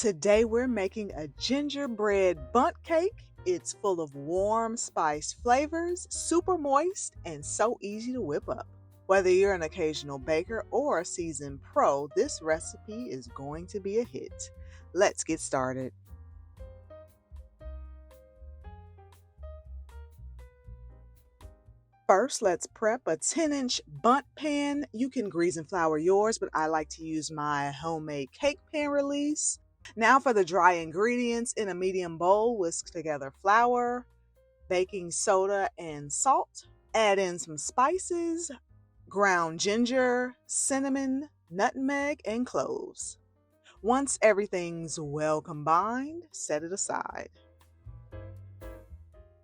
Today we're making a gingerbread bundt cake. It's full of warm spice flavors, super moist, and so easy to whip up. Whether you're an occasional baker or a seasoned pro, this recipe is going to be a hit. Let's get started. First, let's prep a 10-inch bundt pan. You can grease and flour yours, but I like to use my homemade cake pan release. Now for the dry ingredients. In a medium bowl, whisk together flour, baking soda, and salt. Add in some spices, ground ginger, cinnamon, nutmeg, and cloves. Once everything's well combined, set it aside.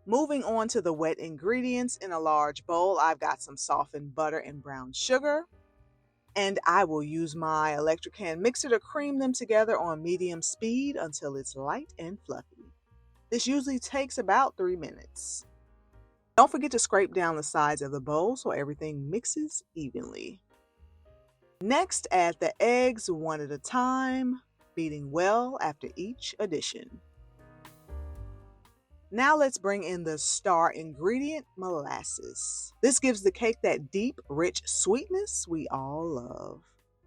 Moving on to the wet ingredients. In a large bowl, I've got some softened butter and brown sugar. And I will use my electric hand mixer to cream them together on medium speed until it's light and fluffy. This usually takes about 3 minutes. Don't forget to scrape down the sides of the bowl so everything mixes evenly. Next, add the eggs one at a time, beating well after each addition. Now let's bring in the star ingredient, molasses. This gives the cake that deep, rich sweetness we all love.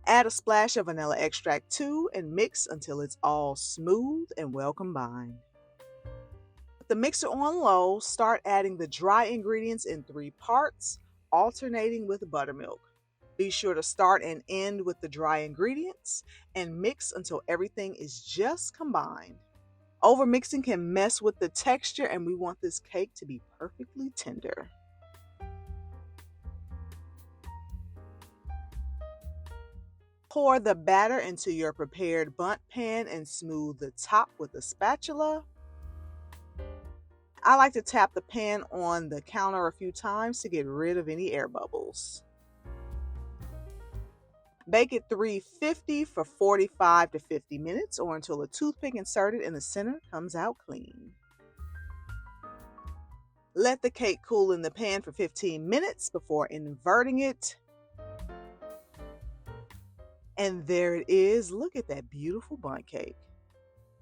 Add a splash of vanilla extract too and mix until it's all smooth and well combined. With the mixer on low, start adding the dry ingredients in 3 parts, alternating with buttermilk. Be sure to start and end with the dry ingredients and mix until everything is just combined. Overmixing can mess with the texture, and we want this cake to be perfectly tender. Pour the batter into your prepared bundt pan and smooth the top with a spatula. I like to tap the pan on the counter a few times to get rid of any air bubbles. Bake at 350 for 45 to 50 minutes or until a toothpick inserted in the center comes out clean. Let the cake cool in the pan for 15 minutes before inverting it. And there it is. Look at that beautiful bundt cake.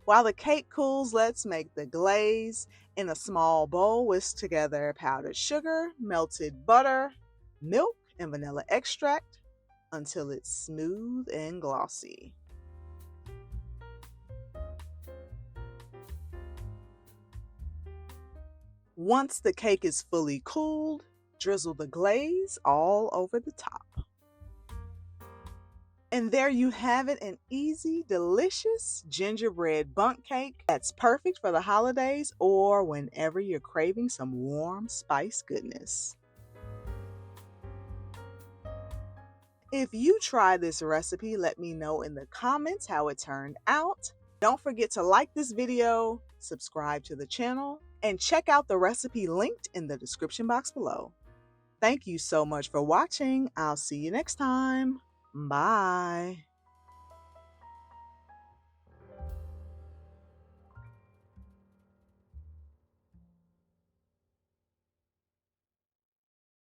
While the cake cools, let's make the glaze. In a small bowl, whisk together powdered sugar, melted butter, milk, and vanilla extract until it's smooth and glossy. Once the cake is fully cooled, drizzle the glaze all over the top. And there you have it, an easy, delicious gingerbread bundt cake that's perfect for the holidays or whenever you're craving some warm spice goodness. If you try this recipe, let me know in the comments how it turned out. Don't forget to like this video, subscribe to the channel, and check out the recipe linked in the description box below. Thank you so much for watching. I'll see you next time. Bye.